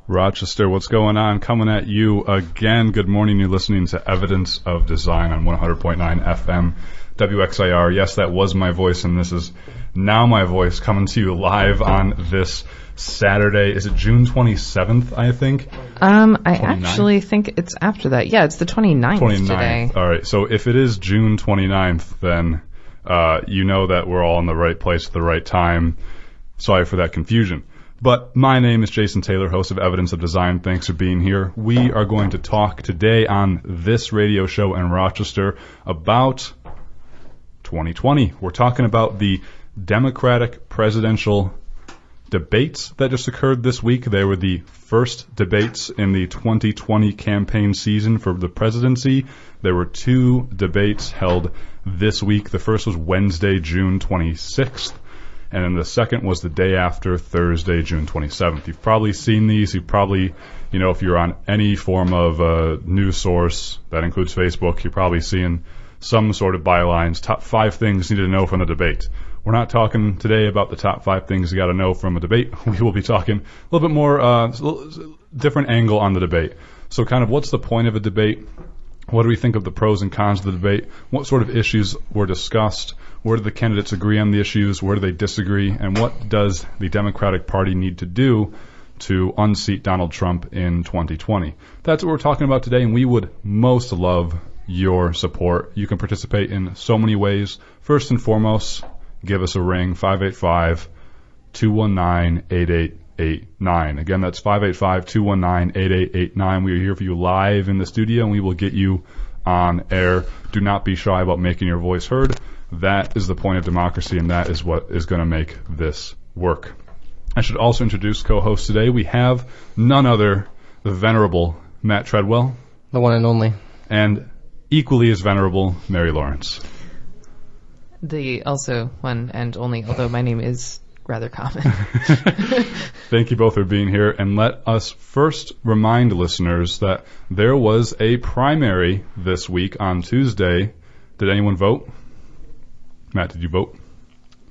Rochester, what's going on? Coming at you again. Good morning. You're listening to Evidence of Design on 100.9 FM WXIR. Yes, that was my voice, and this is now my voice coming to you live on this Saturday. Is it June 27th, I think? I actually think it's after that. Yeah, it's the 29th today. All right. So if it is June 29th, then you know that we're all in the right place at the right time. Sorry for that confusion. But my name is Jason Taylor, host of Evidence of Design. Thanks for being here. We are going to talk today on this radio show in Rochester about 2020. We're talking about the Democratic presidential debates that just occurred this week. They were the first debates in the 2020 campaign season for the presidency. There were two debates held this week. The first was Wednesday, June 26th. And then the second was the day after, Thursday, June 27th. You've probably seen these. You've probably, if you're on any form of news source, that includes Facebook, you're probably seeing some sort of bylines, top 5 things you need to know from the debate. We're not talking today about the top 5 things you got to know from a debate. We will be talking a little bit more, different angle on the debate. So kind of what's the point of a debate? What do we think of the pros and cons of the debate? What sort of issues were discussed? Where do the candidates agree on the issues? Where do they disagree? And what does the Democratic Party need to do to unseat Donald Trump in 2020? That's what we're talking about today, and we would most love your support. You can participate in so many ways. First and foremost, give us a ring, 585-219-8889. Again, that's 585-219-8889. We are here for you live in the studio, and we will get you on air. Do not be shy about making your voice heard. That is the point of democracy, and that is what is going to make this work. I should also introduce co-hosts today. We have none other the venerable Matt Treadwell. The one and only. And equally as venerable Mary Lawrence. The also one and only, although my name is rather common. Thank you both for being here. And let us first remind listeners that there was a primary this week on Tuesday. Did anyone vote? Matt, did you vote?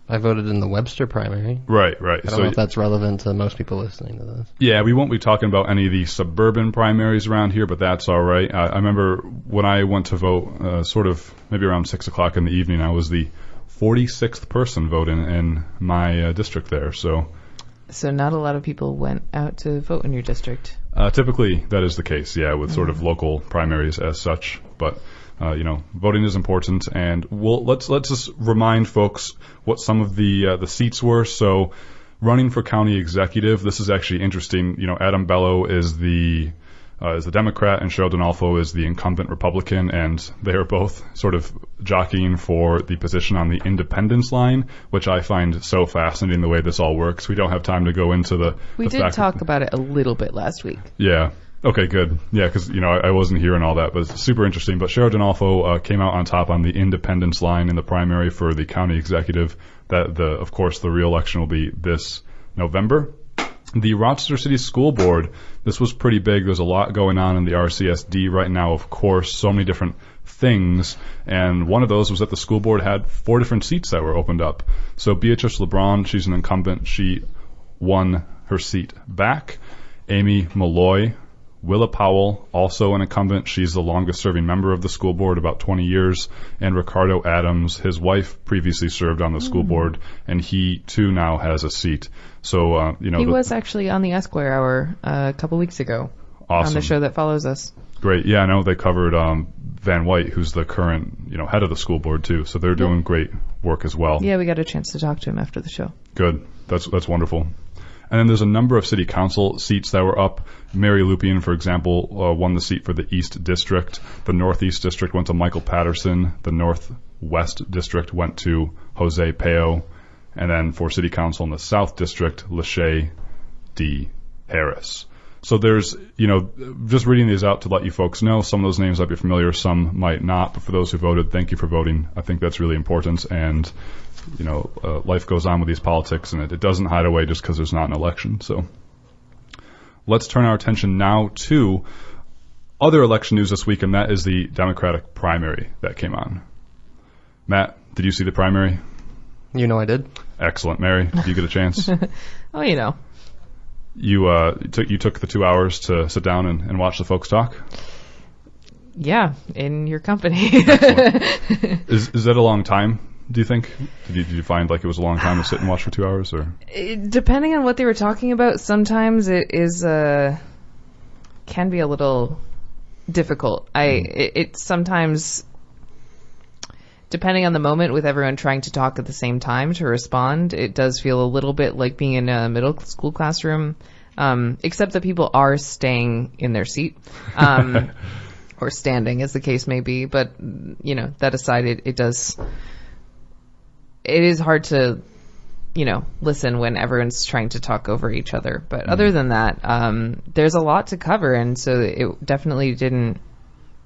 I voted in the Webster primary. Right. I don't know if that's relevant to most people listening to this. Yeah, we won't be talking about any of the suburban primaries around here, but that's all right. I remember when I went to vote, sort of maybe around 6 o'clock in the evening, I was the 46th person voting in my district there. So not a lot of people went out to vote in your district? Typically, that is the case, yeah, with sort of local primaries as such. But voting is important, and let's just remind folks what some of the seats were. So, running for county executive, this is actually interesting. Adam Bello is the Democrat, and Cheryl Donalfo is the incumbent Republican, and they are both sort of jockeying for the position on the independence line, which I find so fascinating the way this all works. We don't have time to go into the. We did talk about it a little bit last week. Yeah. Okay, good. Yeah, because, I wasn't hearing all that, but it's super interesting. But Cheryl Donalfo came out on top on the independence line in the primary for the county executive. Of course, the re-election will be this November. The Rochester City School Board, this was pretty big. There's a lot going on in the RCSD right now, of course, so many different things. And one of those was that the school board had 4 different seats that were opened up. So Beatrice LeBron, she's an incumbent. She won her seat back. Amy Malloy, Willa Powell, also an incumbent. She's the longest-serving member of the school board, about 20 years. And Ricardo Adams, his wife, previously served on the school board, and he, too, now has a seat. So, He was actually on the Esquire Hour a couple weeks ago. Awesome. On the show that follows us. Great. Yeah, I know they covered Van White, who's the current, head of the school board, too. So they're doing great work as well. Yeah, we got a chance to talk to him after the show. Good. That's wonderful. And then there's a number of city council seats that were up. Mary Lupien, for example, won the seat for the East District. The Northeast District went to Michael Patterson. The Northwest District went to Jose Peo. And then for city council in the South District, Lachey D. Harris. So there's, just reading these out to let you folks know, some of those names might be familiar, some might not. But for those who voted, thank you for voting. I think that's really important. And life goes on with these politics, and it doesn't hide away just because there's not an election. So let's turn our attention now to other election news this week, and that is the Democratic primary that came on. Matt, did you see the primary? I did. Excellent. Mary, did you get a chance? Oh, You took the 2 hours to sit down and watch the folks talk? Yeah, in your company. Is that a long time, do you think? Did you find like it was a long time to sit and watch for 2 hours? Or Depending on what they were talking about, sometimes it is can be a little difficult. It sometimes, depending on the moment, with everyone trying to talk at the same time to respond, it does feel a little bit like being in a middle school classroom, except that people are staying in their seat, or standing, as the case may be. But, that aside, it is hard to, listen when everyone's trying to talk over each other. But other than that, there's a lot to cover, and so it definitely didn't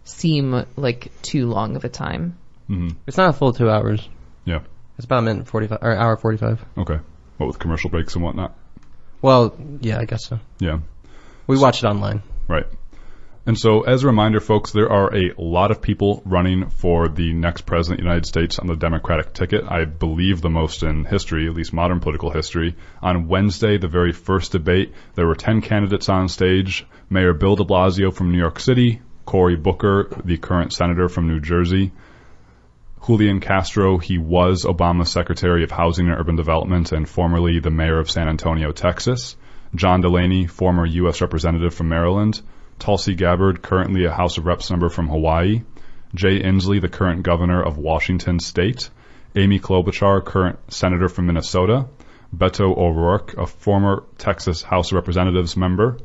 seem like too long of a time. Mm-hmm. It's not a full 2 hours. Yeah. It's about a minute 45 or hour 45. Okay. What with commercial breaks and whatnot? Well, yeah, I guess so. Yeah. We watched it online. Right. And so, as a reminder, folks, there are a lot of people running for the next president of the United States on the Democratic ticket. I believe the most in history, at least modern political history. On Wednesday, the very first debate, there were 10 candidates on stage. Mayor Bill de Blasio from New York City, Cory Booker, the current senator from New Jersey, Julian Castro, he was Obama's Secretary of Housing and Urban Development and formerly the mayor of San Antonio, Texas, John Delaney, former U.S. Representative from Maryland, Tulsi Gabbard, currently a House of Reps member from Hawaii, Jay Inslee, the current governor of Washington State, Amy Klobuchar, current senator from Minnesota, Beto O'Rourke, a former Texas House of Representatives member,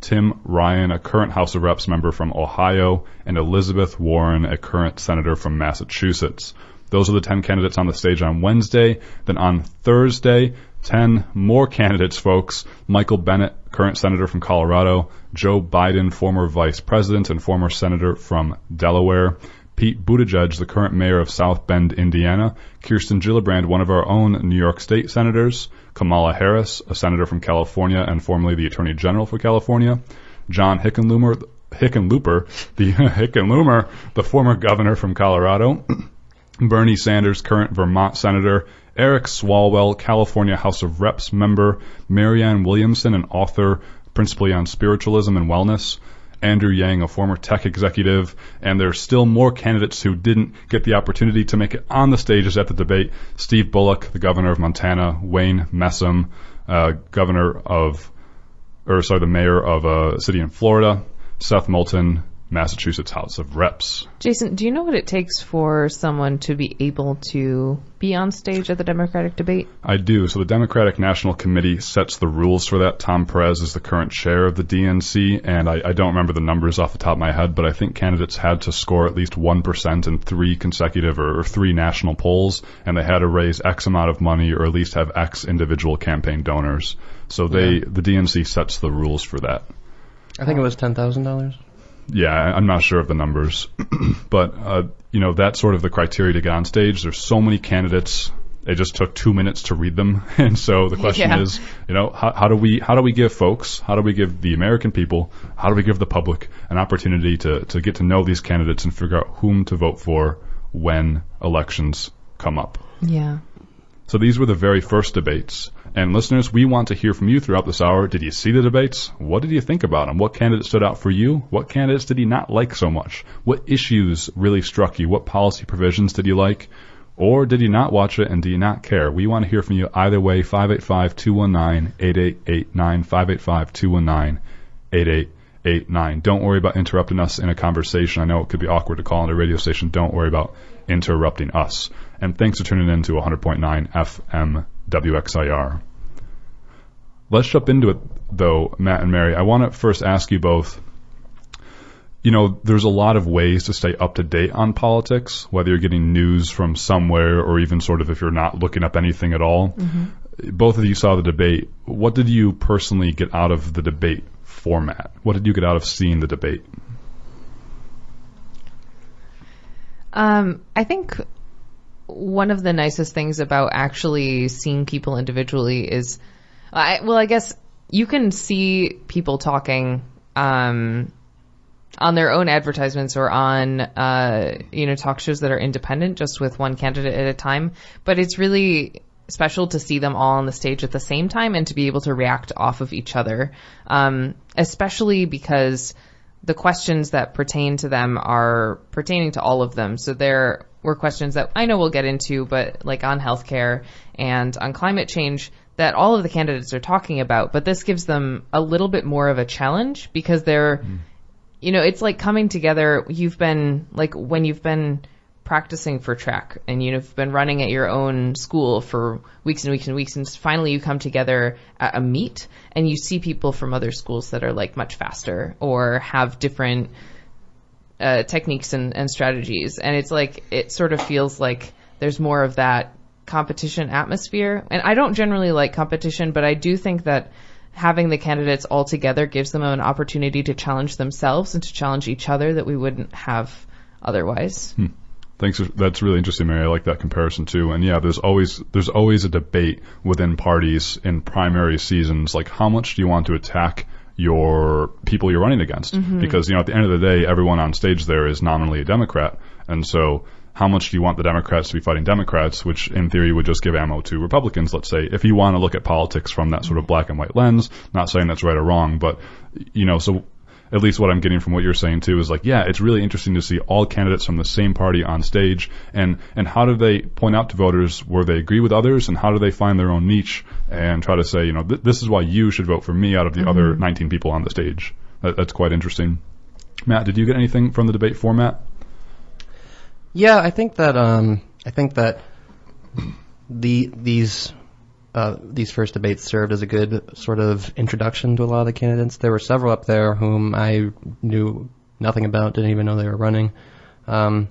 Tim Ryan, a current House of Reps member from Ohio, and Elizabeth Warren, a current senator from Massachusetts. Those are the 10 candidates on the stage on Wednesday. Then on Thursday, 10 more candidates, folks. Michael Bennet, current senator from Colorado, Joe Biden, former vice president and former senator from Delaware, Pete Buttigieg, the current mayor of South Bend, Indiana, Kirsten Gillibrand, one of our own New York State senators, Kamala Harris, a senator from California and formerly the Attorney General for California, John Hickenlooper, the former governor from Colorado, Bernie Sanders, current Vermont senator, Eric Swalwell, California House of Reps member, Marianne Williamson, an author principally on spiritualism and wellness, Andrew Yang, a former tech executive, and there's still more candidates who didn't get the opportunity to make it on the stages at the debate. Steve Bullock, the governor of Montana, Wayne Messam, the mayor of a city in Florida, Seth Moulton, Massachusetts House of Reps. Jason, do you know what it takes for someone to be able to be on stage at the Democratic debate? I do. So the Democratic National Committee sets the rules for that. Tom Perez is the current chair of the DNC, and I don't remember the numbers off the top of my head, but I think candidates had to score at least 1% in 3 consecutive or 3 national polls, and they had to raise X amount of money or at least have X individual campaign donors. So the DNC sets the rules for that. I think it was $10,000. Yeah, I'm not sure of the numbers, but that's sort of the criteria to get on stage. There's so many candidates; it just took 2 minutes to read them, and so the question is, how do we give the American people, how do we give the public an opportunity to get to know these candidates and figure out whom to vote for when elections come up? Yeah. So these were the very first debates. And listeners, we want to hear from you throughout this hour. Did you see the debates? What did you think about them? What candidate stood out for you? What candidates did you not like so much? What issues really struck you? What policy provisions did you like? Or did you not watch it and do you not care? We want to hear from you either way. 585-219-8889, 585-219-8889. Don't worry about interrupting us in a conversation. I know it could be awkward to call on a radio station. Don't worry about interrupting us. And thanks for tuning in to 100.9 FM WXIR. Let's jump into it, though, Matt and Mary. I want to first ask you both, there's a lot of ways to stay up to date on politics, whether you're getting news from somewhere or even sort of if you're not looking up anything at all. Mm-hmm. Both of you saw the debate. What did you personally get out of the debate format? What did you get out of seeing the debate? I think one of the nicest things about actually seeing people individually is, I guess you can see people talking on their own advertisements or on talk shows that are independent, just with one candidate at a time. But it's really special to see them all on the stage at the same time and to be able to react off of each other, especially because the questions that pertain to them are pertaining to all of them. So there were questions that I know we'll get into, but like on healthcare and on climate change that all of the candidates are talking about. But this gives them a little bit more of a challenge because they're, it's like coming together. You've been like when you've been practicing for track and you've been running at your own school for weeks and weeks and weeks, and finally you come together at a meet and you see people from other schools that are like much faster or have different techniques and strategies, and it's like it sort of feels like there's more of that competition atmosphere. And I don't generally like competition, but I do think that having the candidates all together gives them an opportunity to challenge themselves and to challenge each other that we wouldn't have otherwise. Thanks. That's really interesting, Mary. I like that comparison too. And yeah, there's always a debate within parties in primary seasons, like how much do you want to attack your people you're running against? Because, at the end of the day, everyone on stage there is nominally a Democrat. And so how much do you want the Democrats to be fighting Democrats, which in theory would just give ammo to Republicans, let's say, if you want to look at politics from that sort of black and white lens, not saying that's right or wrong, but, so at least what I'm getting from what you're saying too is like, yeah, it's really interesting to see all candidates from the same party on stage, and how do they point out to voters where they agree with others, and how do they find their own niche and try to say, this is why you should vote for me out of the other 19 people on the stage. That's quite interesting. Matt, did you get anything from the debate format? Yeah, I think that these first debates served as a good sort of introduction to a lot of the candidates. There were several up there whom I knew nothing about, didn't even know they were running. I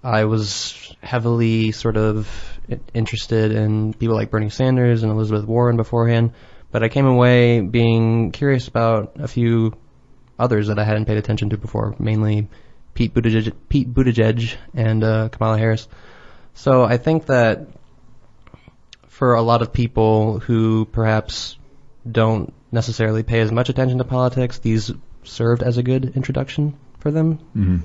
was heavily sort of interested in people like Bernie Sanders and Elizabeth Warren beforehand, but I came away being curious about a few others that I hadn't paid attention to before, mainly Pete Buttigieg and Kamala Harris. So I think that for a lot of people who perhaps don't necessarily pay as much attention to politics, these served as a good introduction for them. Mm-hmm.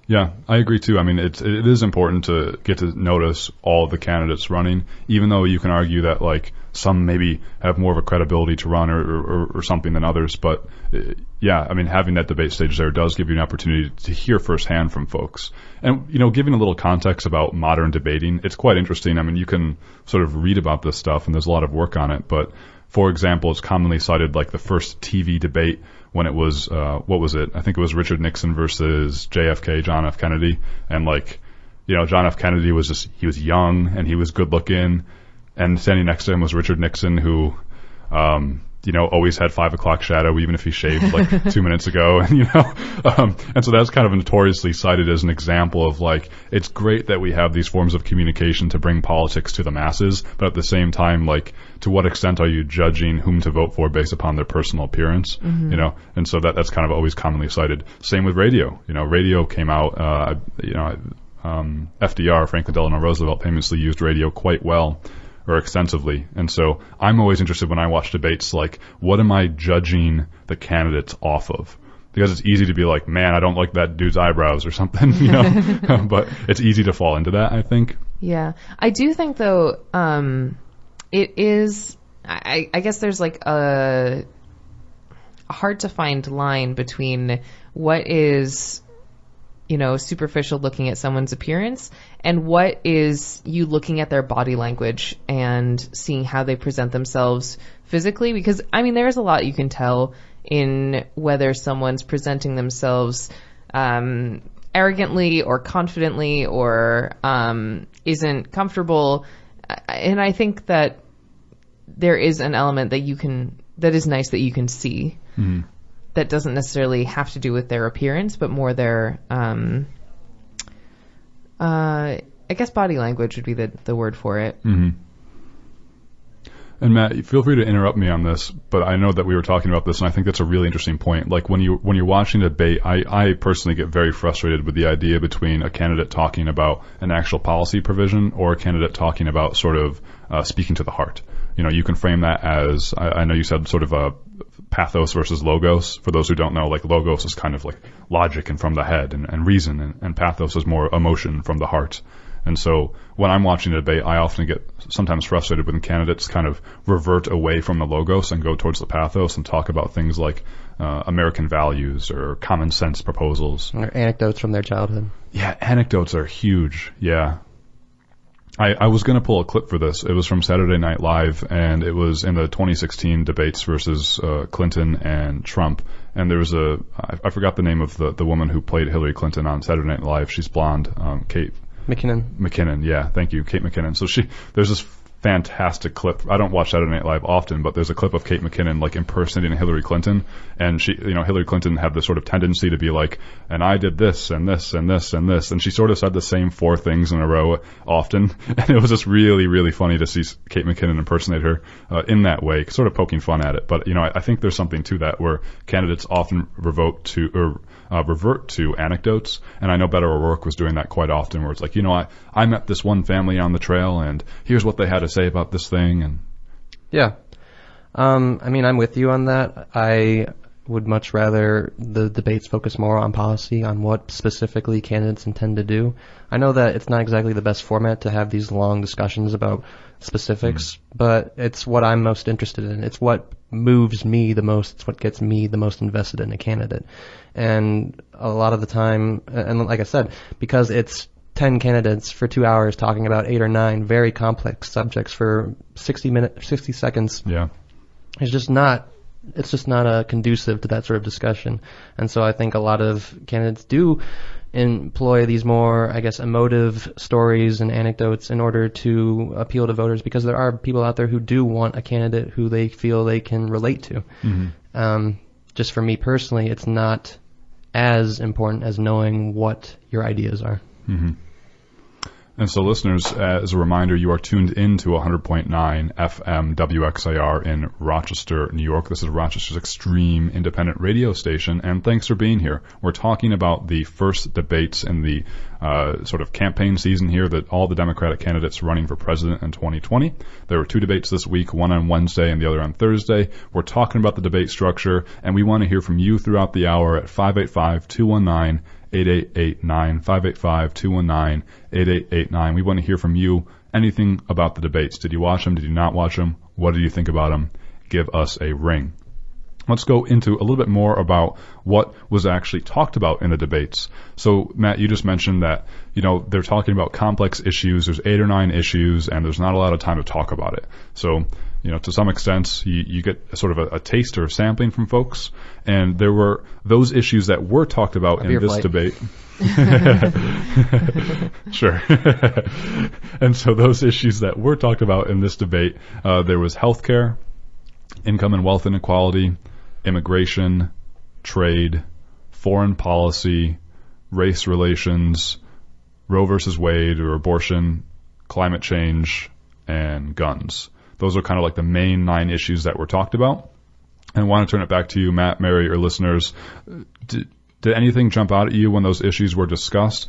Yeah, I agree too. I mean, it is important to get to notice all of the candidates running, even though you can argue that like some maybe have more of a credibility to run or something than others. But yeah, I mean, having that debate stage there does give you an opportunity to hear firsthand from folks. And, giving a little context about modern debating, it's quite interesting. I mean, you can sort of read about this stuff and there's a lot of work on it. But for example, it's commonly cited like the first TV debate when it was, what was it? I think it was Richard Nixon versus JFK, John F. Kennedy. And like, John F. Kennedy he was young and he was good looking. And standing next to him was Richard Nixon, who, always had 5 o'clock shadow, even if he shaved like 2 minutes ago. And so that's kind of notoriously cited as an example of like, it's great that we have these forms of communication to bring politics to the masses, but at the same time, like, to what extent are you judging whom to vote for based upon their personal appearance? Mm-hmm. And so that's kind of always commonly cited. Same with radio. Radio came out, FDR, Franklin Delano Roosevelt, famously used radio quite well, or extensively. And so I'm always interested when I watch debates, like, what am I judging the candidates off of? Because it's easy to be like, man, I don't like that dude's eyebrows or something, but it's easy to fall into that, I think. Yeah. I do think, though, it is, I guess there's like a hard to find line between what is, superficial looking at someone's appearance and what is you looking at their body language and seeing how they present themselves physically. Because, I mean, there's a lot you can tell in whether someone's presenting themselves arrogantly or confidently or isn't comfortable. And I think that there is an element that is nice that you can see. Mm-hmm. That doesn't necessarily have to do with their appearance, but more their, I guess body language would be the word for it. Mm-hmm. And Matt, feel free to interrupt me on this, but I know that we were talking about this, and I think that's a really interesting point. Like when you're watching a debate, I personally get very frustrated with the idea between a candidate talking about an actual policy provision or a candidate talking about sort of speaking to the heart. You can frame that as, I know you said sort of a pathos versus logos. For those who don't know, like logos is kind of like logic and from the head and reason, and pathos is more emotion from the heart. And so when I'm watching a debate, I often get sometimes frustrated when candidates kind of revert away from the logos and go towards the pathos and talk about things like American values or common sense proposals. Or anecdotes from their childhood. Yeah, anecdotes are huge. Yeah. I was going to pull a clip for this. It was from Saturday Night Live, and it was in the 2016 debates versus Clinton and Trump. And there was I forgot the name of the woman who played Hillary Clinton on Saturday Night Live. She's blonde, Kate McKinnon. Yeah, thank you, Kate McKinnon. So there's this fantastic clip. I don't watch Saturday Night Live often, but there's a clip of Kate McKinnon like impersonating Hillary Clinton, and Hillary Clinton had this sort of tendency to be like, and I did this and this and this and this, and she sort of said the same 4 things in a row often, and it was just really, really funny to see Kate McKinnon impersonate her in that way, sort of poking fun at it. But I think there's something to that where candidates often revert to anecdotes, and I know Beto O'Rourke was doing that quite often, where it's like, I met this one family on the trail, and here's what they had to say about this thing. And yeah, I'm with you on that. I would much rather the debates focus more on policy, on what specifically candidates intend to do. I know that it's not exactly the best format to have these long discussions about specifics, but it's what I'm most interested in. It's what moves me the most. It's what gets me the most invested in a candidate. And a lot of the time, and like I said, because it's 10 candidates for 2 hours talking about 8 or 9 very complex subjects for 60 seconds. Yeah. It's just not conducive to that sort of discussion. And so I think a lot of candidates do employ these more, emotive stories and anecdotes in order to appeal to voters, because there are people out there who do want a candidate who they feel they can relate to. Mm-hmm. Just for me personally, it's not as important as knowing what your ideas are. Mm-hmm. And so, listeners, as a reminder, you are tuned in to 100.9 FM WXIR in Rochester, New York. This is Rochester's extreme independent radio station, and thanks for being here. We're talking about the first debates in the sort of campaign season here, that all the Democratic candidates running for president in 2020. There were 2 debates this week, one on Wednesday and the other on Thursday. We're talking about the debate structure, and we want to hear from you throughout the hour at 585-219 8889, 585-219-8889. We want to hear from you. Anything about the debates. Did you watch them? Did you not watch them? What did you think about them? Give us a ring. Let's go into a little bit more about what was actually talked about in the debates. So, Matt, you just mentioned that, they're talking about complex issues. There's 8 or 9 issues, and there's not a lot of time to talk about it. So, to some extent, you get sort of a taste or a sampling from folks. And there were those issues that were talked about in this debate. Sure. And so those issues that were talked about in this debate, there was healthcare, income and wealth inequality, immigration, trade, foreign policy, race relations, Roe versus Wade or abortion, climate change, and guns. Those are kind of like the main 9 issues that were talked about. And I want to turn it back to you, Matt, Mary, or listeners. Did anything jump out at you when those issues were discussed?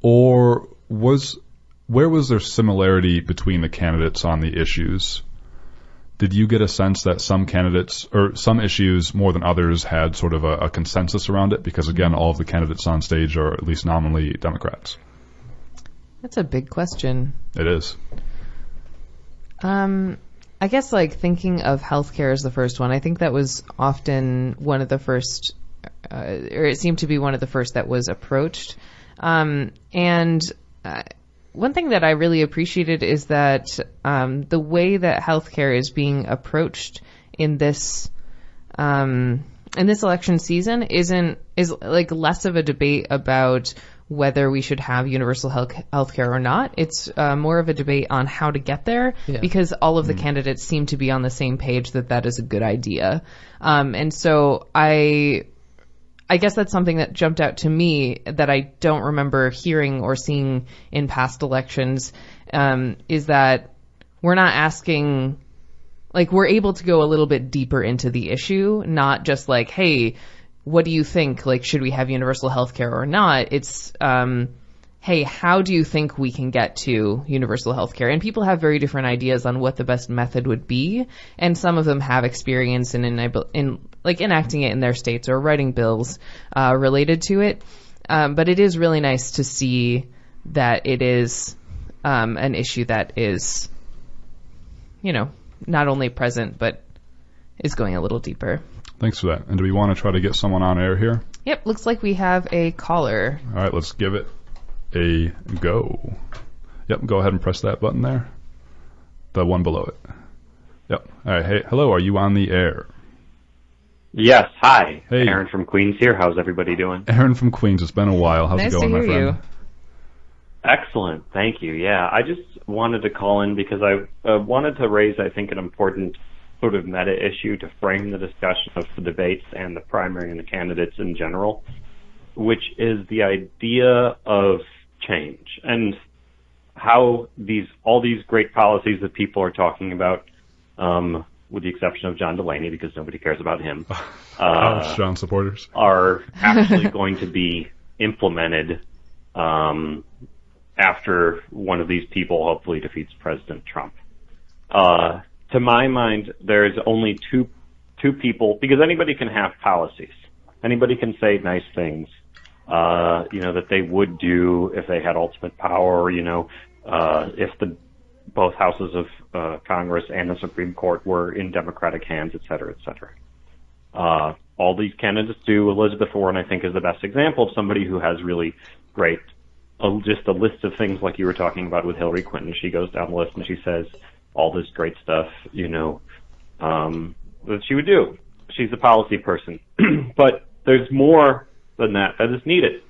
Or where was there similarity between the candidates on the issues? Did you get a sense that some candidates, or some issues more than others, had sort of a consensus around it? Because, again, all of the candidates on stage are at least nominally Democrats. That's a big question. It is. I guess thinking of healthcare as the first one, I think that was often one of the first, or it seemed to be one of the first that was approached. And one thing that I really appreciated is that the way that healthcare is being approached in this election season is less of a debate about whether we should have universal healthcare or not. It's more of a debate on how to get there, because all of the candidates seem to be on the same page that is a good idea. And so I guess that's something that jumped out to me that I don't remember hearing or seeing in past elections, is that we're not asking, we're able to go a little bit deeper into the issue, not just hey, what do you think? Should we have universal healthcare or not? It's, hey, how do you think we can get to universal healthcare? And people have very different ideas on what the best method would be. And some of them have experience in enacting it in their states or writing bills related to it. But it is really nice to see that it is an issue that is, not only present, but is going a little deeper. Thanks for that. And do we want to try to get someone on air here? Yep, looks like we have a caller. All right, let's give it a go. Yep, go ahead and press that button there. The one below it. Yep. All right, hey, hello, are you on the air? Yes, hi. Hey. Aaron from Queens here. How's everybody doing? Aaron from Queens, it's been a while. How's Nice it going, to my hear friend? you. Excellent, thank you. Yeah, I just wanted to call in because I wanted to raise, I think, an important sort of meta issue to frame the discussion of the debates and the primary and the candidates in general, which is the idea of change and how all these great policies that people are talking about, with the exception of John Delaney because nobody cares about him, John supporters. are actually going to be implemented after one of these people hopefully defeats President Trump. To my mind, there's only two people, because anybody can have policies. Anybody can say nice things, that they would do if they had ultimate power, if both houses of Congress and the Supreme Court were in Democratic hands, et cetera, et cetera. All these candidates do. Elizabeth Warren, I think, is the best example of somebody who has really great, just a list of things like you were talking about with Hillary Clinton. She goes down the list and she says all this great stuff, that she would do. She's a policy person. But there's more than that is needed.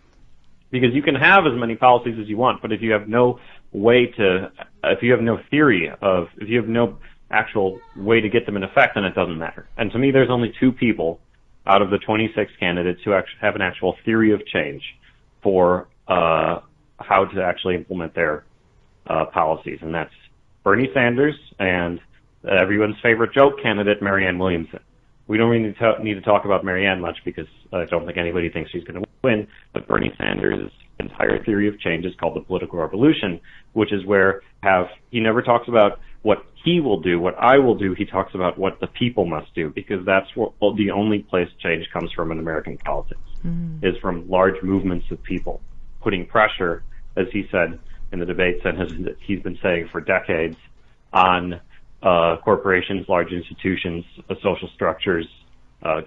Because you can have as many policies as you want, but if you have no if you have no if you have no actual way to get them in effect, then it doesn't matter. And to me, there's only two people out of the 26 candidates who actually have an actual theory of change for how to actually implement their policies, and that's Bernie Sanders and everyone's favorite joke candidate, Marianne Williamson. We don't really need to talk about Marianne much because I don't think anybody thinks she's going to win, but Bernie Sanders' entire theory of change is called the political revolution, which is where he never talks about what he will do, what I will do. He talks about what the people must do, because that's the only place change comes from in American politics, is from large movements of people putting pressure, as he said in the debates and he's been saying for decades, on corporations, large institutions, social structures,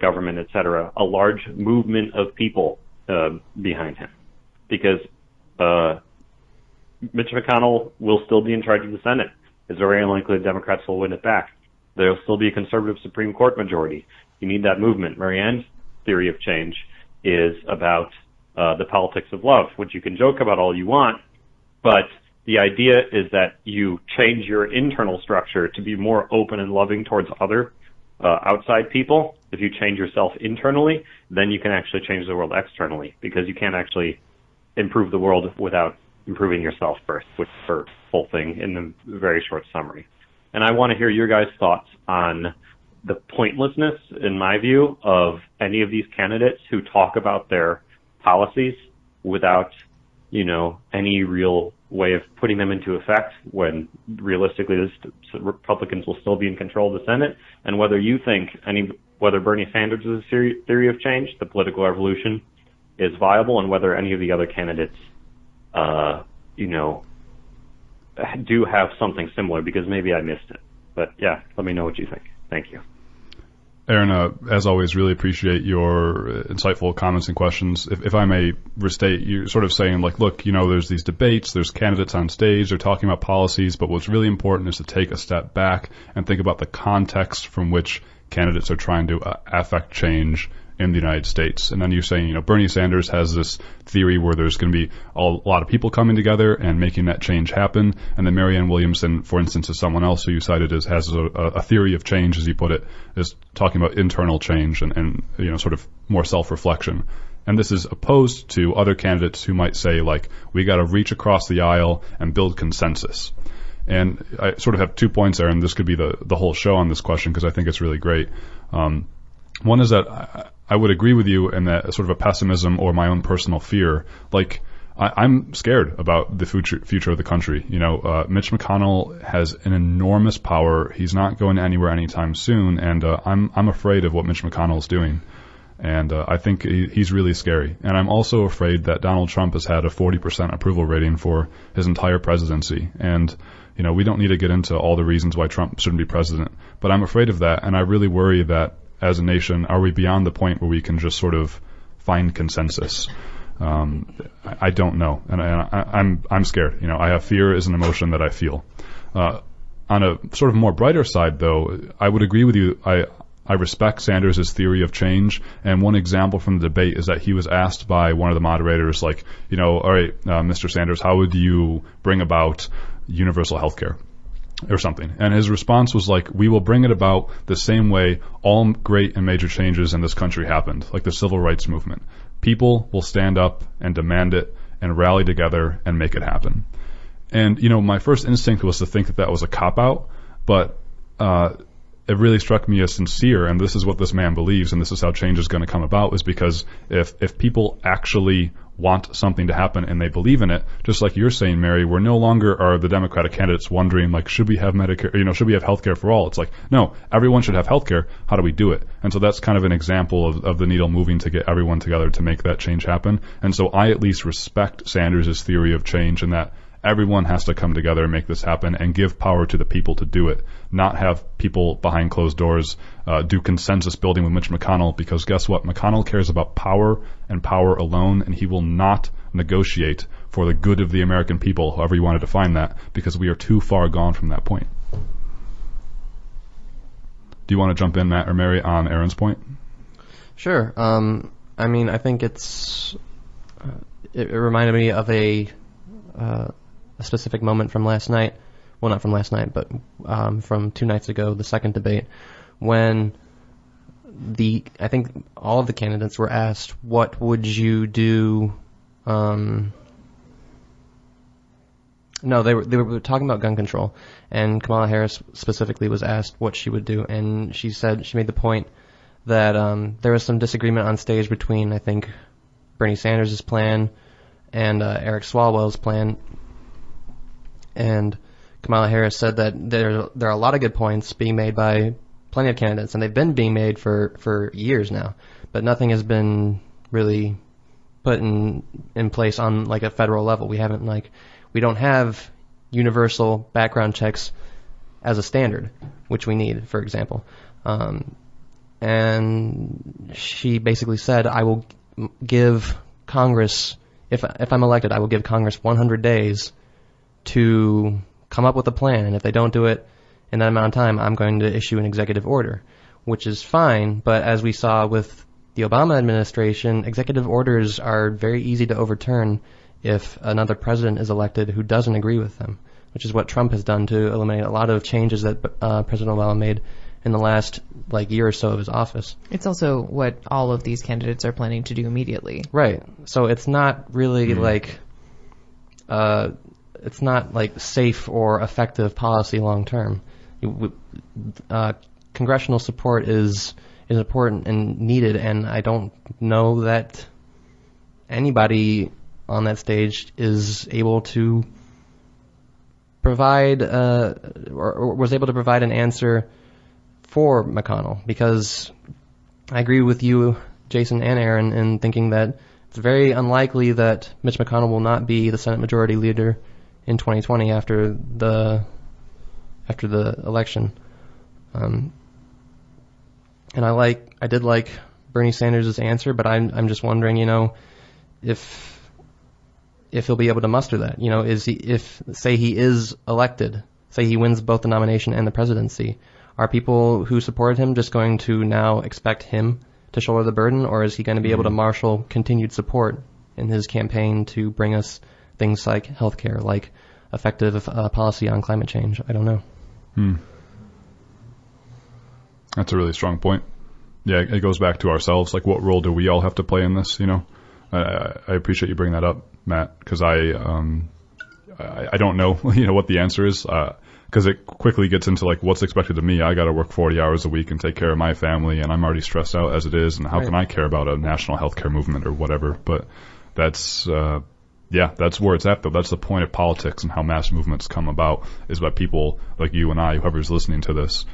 government, etc., a large movement of people behind him. Because Mitch McConnell will still be in charge of the Senate. It's very unlikely the Democrats will win it back. There will still be a conservative Supreme Court majority. You need that movement. Marianne's theory of change is about the politics of love, which you can joke about all you want, but the idea is that you change your internal structure to be more open and loving towards other outside people. If you change yourself internally, then you can actually change the world externally, because you can't actually improve the world without improving yourself first, which is the whole thing in the very short summary. And I want to hear your guys' thoughts on the pointlessness, in my view, of any of these candidates who talk about their policies without, any real way of putting them into effect, when realistically the Republicans will still be in control of the Senate, and whether you think whether Bernie Sanders' theory of change, the political revolution, is viable, and whether any of the other candidates, do have something similar, because maybe I missed it. But yeah, let me know what you think. Thank you. Aaron, as always, really appreciate your insightful comments and questions. If I may restate, you're sort of saying, look, there's these debates, there's candidates on stage, they're talking about policies, but what's really important is to take a step back and think about the context from which candidates are trying to affect change in the United States. And then you're saying, Bernie Sanders has this theory where there's going to be a lot of people coming together and making that change happen. And then Marianne Williamson, for instance, is someone else who you cited has a theory of change, as you put it, is talking about internal change and sort of more self-reflection. And this is opposed to other candidates who might say, we got to reach across the aisle and build consensus. And I sort of have 2 points there, and this could be the whole show on this question, because I think it's really great. One is that I would agree with you in that sort of a pessimism or my own personal fear. I'm scared about the future of the country. Mitch McConnell has an enormous power. He's not going anywhere anytime soon, and I'm afraid of what Mitch McConnell is doing. And I think he's really scary. And I'm also afraid that Donald Trump has had a 40% approval rating for his entire presidency. And, you know, we don't need to get into all the reasons why Trump shouldn't be president. But I'm afraid of that. And I really worry that as a nation, are we beyond the point where we can just sort of find consensus? I don't know. And I'm scared. You know, I have fear is an emotion that I feel. On a sort of more brighter side, though, I would agree with you. I respect Sanders' theory of change, and one example from the debate is that he was asked by one of the moderators, like, you know, all right, Mr. Sanders, how would you bring about universal health care or something? And his response was like, we will bring it about the same way all great and major changes in this country happened, like the civil rights movement. People will stand up and demand it and rally together and make it happen. And, you know, my first instinct was to think that that was a cop-out, but it really struck me as sincere, and this is what this man believes, and this is how change is going to come about, is because if people actually want something to happen and they believe in it, just like you're saying, Mary, we're no longer are the Democratic candidates wondering, like, should we have Medicare, you know, should we have health care for all? It's like, no, everyone should have health care. How do we do it? And so that's kind of an example of the needle moving to get everyone together to make that change happen. And so I at least respect Sanders' theory of change, in that everyone has to come together and make this happen and give power to the people to do it, not have people behind closed doors do consensus building with Mitch McConnell, because guess what? McConnell cares about power and power alone, and he will not negotiate for the good of the American people, however you want to define that, because we are too far gone from that point. Do you want to jump in, Matt or Mary, on Aaron's point? Sure. I mean, I think it reminded me of a specific moment from last night. Well, not from last night, but from 2 nights ago, the second debate, when I think all of the candidates were asked, what would you do? No, they were talking about gun control, and Kamala Harris specifically was asked what she would do, and she made the point that there was some disagreement on stage between, I think, Bernie Sanders' plan and Eric Swalwell's plan. And Kamala Harris said that there are a lot of good points being made by plenty of candidates, and they've been being made for years now, but nothing has been really put in place on like a federal level. We don't have universal background checks as a standard, which we need, for example. And she basically said, I will give Congress, if I'm elected, I will give Congress 100 days to come up with a plan, and if they don't do it in that amount of time, I'm going to issue an executive order, which is fine, but as we saw with the Obama administration, executive orders are very easy to overturn if another president is elected who doesn't agree with them, which is what Trump has done to eliminate a lot of changes that President Obama made in the last year or so of his office. It's also what all of these candidates are planning to do immediately. Right. So it's not really it's not safe or effective policy long term. Congressional support is important and needed, and I don't know that anybody on that stage is able to provide or was able to provide an answer for McConnell, because I agree with you, Jason and Aaron, in thinking that it's very unlikely that Mitch McConnell will not be the Senate Majority Leader in 2020 after the election. And I did like Bernie Sanders' answer, but I'm just wondering, if he'll be able to muster that. Say he is elected, say he wins both the nomination and the presidency, are people who supported him just going to now expect him to shoulder the burden, or is he going to be able to marshal continued support in his campaign to bring us things like healthcare, like effective policy on climate change? I don't know. That's a really strong point. Yeah, it goes back to ourselves. Like, what role do we all have to play in this? I appreciate you bringing that up, Matt, because I don't know, what the answer is, because it quickly gets into what's expected of me. I got to work 40 hours a week and take care of my family, and I'm already stressed out as it is. And how can I care about a national healthcare movement or whatever? But that's that's where it's at, though. That's the point of politics and how mass movements come about, is by people like you and I, whoever's listening to this,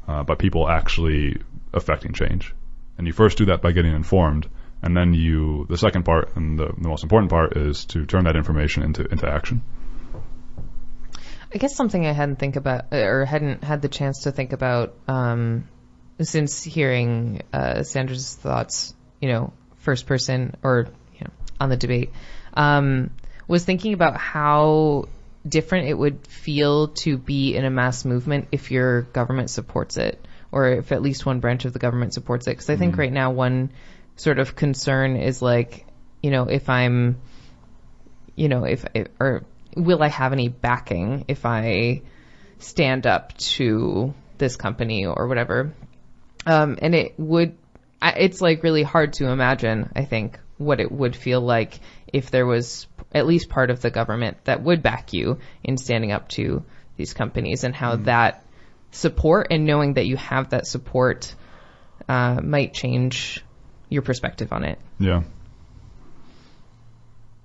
by people actually affecting change. And you first do that by getting informed, and then the second part and the most important part is to turn that information into action. I guess something I hadn't had the chance to think about since hearing Sanders' thoughts, first person or on the debate, was thinking about how different it would feel to be in a mass movement if your government supports it, or if at least one branch of the government supports it. Because I think right now one sort of concern is like, if I'm, or will I have any backing if I stand up to this company or whatever? And it's like really hard to imagine, I think, what it would feel like if there was at least part of the government that would back you in standing up to these companies, and how that support and knowing that you have that support might change your perspective on it. Yeah.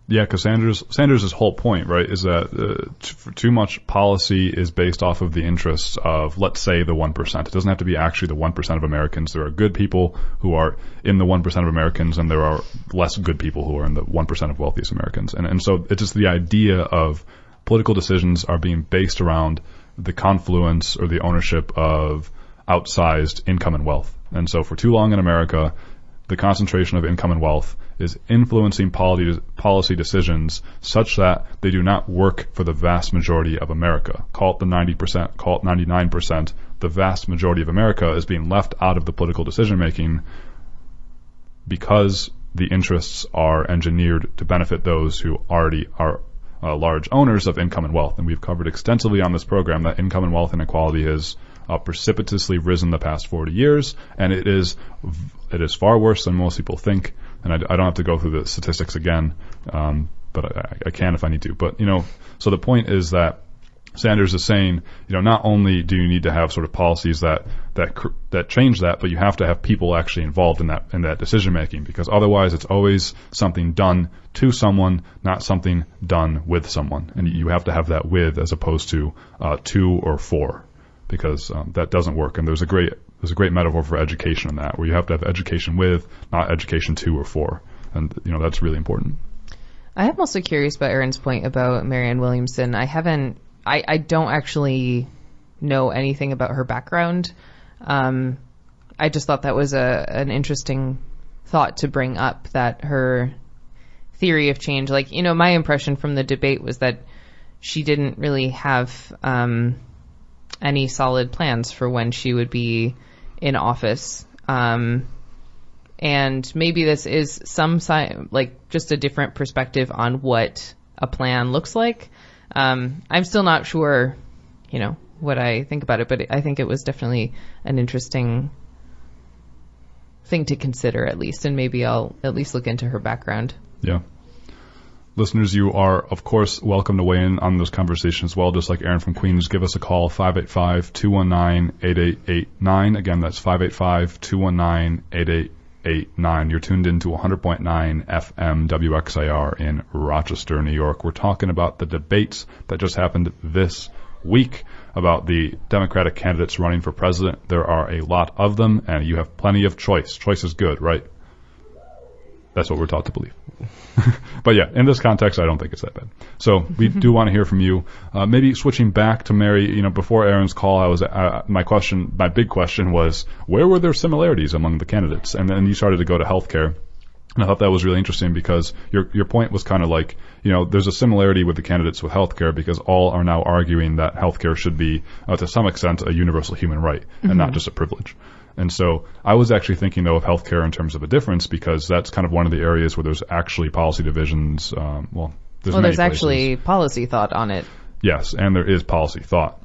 Yeah, because Sanders' whole point, right, is that too much policy is based off of the interests of, let's say, the 1%. It doesn't have to be actually the 1% of Americans. There are good people who are in the 1% of Americans, and there are less good people who are in the 1% of wealthiest Americans. And so it's just the idea of political decisions are being based around the confluence or the ownership of outsized income and wealth. And so for too long in America, the concentration of income and wealth is influencing policy decisions such that they do not work for the vast majority of America. Call it the 90%, call it 99%. The vast majority of America is being left out of the political decision making because the interests are engineered to benefit those who already are large owners of income and wealth. And we've covered extensively on this program that income and wealth inequality has precipitously risen the past 40 years, and it is far worse than most people think. And I don't have to go through the statistics again, but I can if I need to. But so the point is that Sanders is saying, not only do you need to have sort of policies that change that, but you have to have people actually involved in that decision making, because otherwise it's always something done to someone, not something done with someone. And you have to have that with as opposed to to or for, because that doesn't work. And there's a great metaphor for education in that, where you have to have education with, not education to or for. And that's really important. I am also curious about Aaron's point about Marianne Williamson. I don't actually know anything about her background. I just thought that was an interesting thought to bring up, that her theory of change, my impression from the debate was that she didn't really have any solid plans for when she would be in office. And maybe this is some just a different perspective on what a plan looks like. I'm still not sure, what I think about it, but I think it was definitely an interesting thing to consider, at least, and maybe I'll at least look into her background. Yeah. Listeners, you are, of course, welcome to weigh in on this conversation as well, just like Aaron from Queens. Give us a call, 585-219-8889. Again, that's 585-219-8889. You're tuned into 100.9 FM WXIR in Rochester, New York. We're talking about the debates that just happened this week about the Democratic candidates running for president. There are a lot of them, and you have plenty of choice. Choice is good, right? That's what we're taught to believe. But yeah, in this context, I don't think it's that bad. So we do want to hear from you. Maybe switching back to Mary, before Aaron's call, my big question was, where were there similarities among the candidates? And then you started to go to healthcare. And I thought that was really interesting, because your point was kind of like, there's a similarity with the candidates with healthcare, because all are now arguing that healthcare should be, to some extent, a universal human right and not just a privilege. And so I was actually thinking, though, of healthcare in terms of a difference, because that's kind of one of the areas where there's actually policy divisions. There's actually policy thought on it. Yes, and there is policy thought.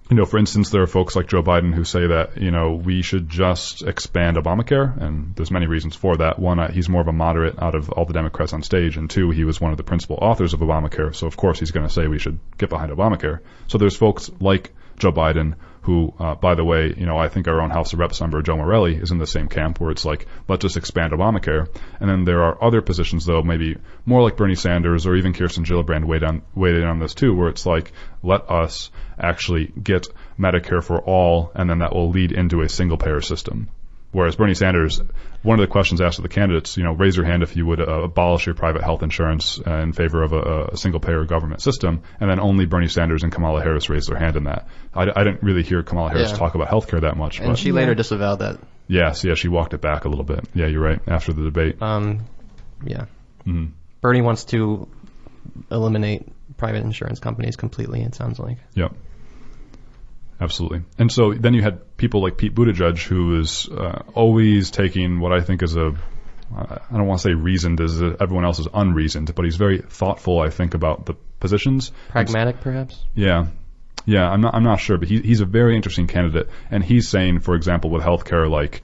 For instance, there are folks like Joe Biden who say that, we should just expand Obamacare, and there's many reasons for that. One, he's more of a moderate out of all the Democrats on stage, and two, he was one of the principal authors of Obamacare, so of course he's going to say we should get behind Obamacare. So there's folks like Joe Biden who, by the way, I think our own House of Reps member, Joe Morelli, is in the same camp, where it's like, let's just expand Obamacare. And then there are other positions, though, maybe more like Bernie Sanders or even Kirsten Gillibrand weighed in on this too, where it's like, let us actually get Medicare for all, and then that will lead into a single-payer system. Whereas Bernie Sanders, one of the questions asked of the candidates, raise your hand if you would abolish your private health insurance in favor of a single-payer government system, and then only Bernie Sanders and Kamala Harris raised their hand in that. I didn't really hear Kamala Harris talk about healthcare that much. And she later disavowed that. Yes, she walked it back a little bit. Yeah, you're right, after the debate. Yeah. Mm-hmm. Bernie wants to eliminate private insurance companies completely, it sounds like. Yep. Absolutely. And so then you had people like Pete Buttigieg, who is always taking what I think is I don't want to say reasoned as everyone else is unreasoned, but he's very thoughtful, I think, about the positions. Pragmatic, perhaps? Yeah. Yeah, I'm not sure, but he's a very interesting candidate. And he's saying, for example, with healthcare, like,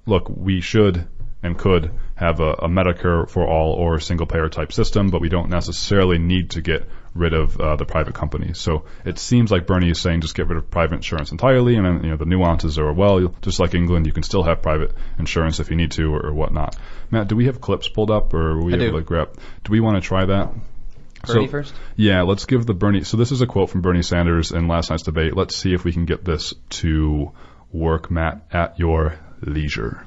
look, we should and could have a Medicare for all or a single-payer type system, but we don't necessarily need to get rid of the private companies. So it seems like Bernie is saying just get rid of private insurance entirely, and then the nuances are, well, just like England, you can still have private insurance if you need to or whatnot. Matt, do we have clips pulled up, or are we able to grab? Do we want to try that? Bernie first? Yeah, let's give the Bernie. So this is a quote from Bernie Sanders in last night's debate. Let's see if we can get this to work, Matt, at your leisure.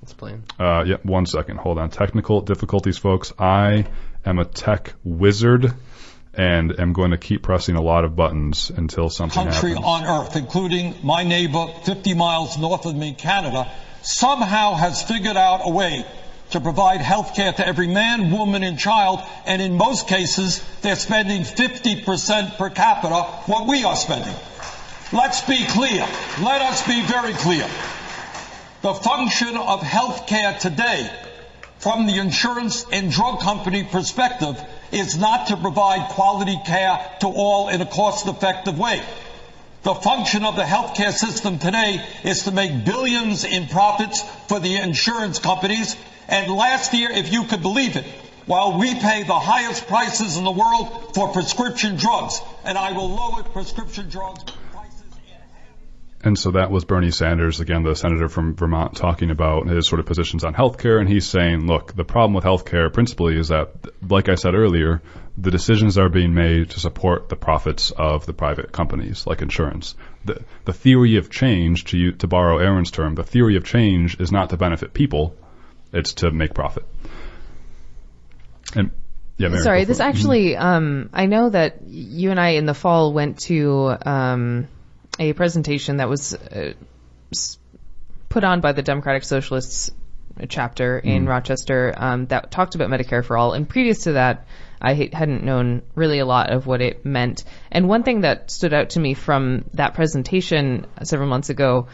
It's playing. Yeah, 1 second. Hold on. Technical difficulties, folks. I am a tech wizard and am going to keep pressing a lot of buttons until something country happens. On earth, including my neighbor 50 miles north of me, Canada, somehow has figured out a way to provide health care to every man, woman, and child, and in most cases, they're spending 50% per capita what we are spending. Let's be clear. Let us be very clear. The function of health care today, from the insurance and drug company perspective, is not to provide quality care to all in a cost-effective way. The function of the healthcare system today is to make billions in profits for the insurance companies. And last year, if you could believe it, while we pay the highest prices in the world for prescription drugs, and I will lower prescription drugs prices in half. And so that was Bernie Sanders, again, the senator from Vermont, talking about his sort of positions on healthcare. And he's saying, look, the problem with healthcare principally is that, like I said earlier, the decisions are being made to support the profits of the private companies, like insurance. The theory of change, to borrow Aaron's term, the theory of change is not to benefit people, it's to make profit. And yeah, Mary, sorry, this actually, I know that you and I in the fall went to a presentation that was put on by the Democratic Socialists chapter in Rochester that talked about Medicare for All. And previous to that, I hadn't known really a lot of what it meant. And one thing that stood out to me from that presentation several months ago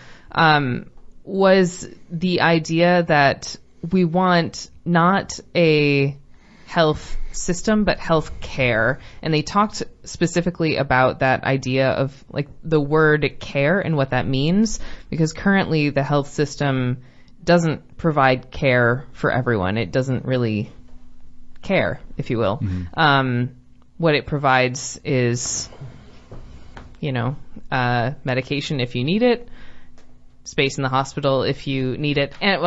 was the idea that we want not a health system, but health care. And they talked specifically about that idea of like the word care and what that means, because currently the health system doesn't provide care for everyone. It doesn't really care, if you will. What it provides is, medication if you need it, space in the hospital if you need it, and